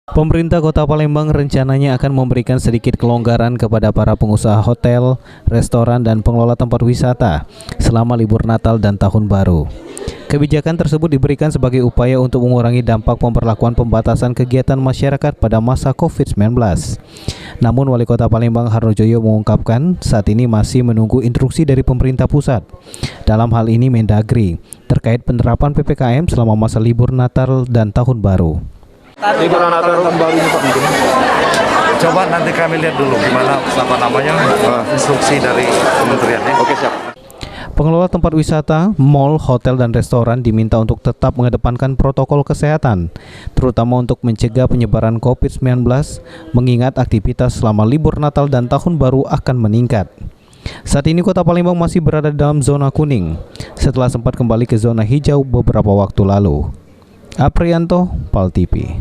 Pemerintah Kota Palembang rencananya akan memberikan sedikit kelonggaran kepada para pengusaha hotel, restoran, dan pengelola tempat wisata selama libur Natal dan Tahun Baru. Kebijakan tersebut diberikan sebagai upaya untuk mengurangi dampak pemberlakuan pembatasan kegiatan masyarakat pada masa COVID-19. Namun Wali Kota Palembang Harnojoyo mengungkapkan saat ini masih menunggu instruksi dari pemerintah pusat. Dalam hal ini Mendagri terkait penerapan PPKM selama masa libur Natal dan Tahun Baru. Liburan Natal tahun baru ini Pak mungkin. Coba nanti kami lihat dulu gimana instruksi dari kementeriannya. Oke, siap. Pengelola tempat wisata, mal, hotel, dan restoran diminta untuk tetap mengedepankan protokol kesehatan, terutama untuk mencegah penyebaran COVID-19, mengingat aktivitas selama libur Natal dan Tahun Baru akan meningkat. Saat ini Kota Palembang masih berada dalam zona kuning, setelah sempat kembali ke zona hijau beberapa waktu lalu. Aprianto, PAL TV.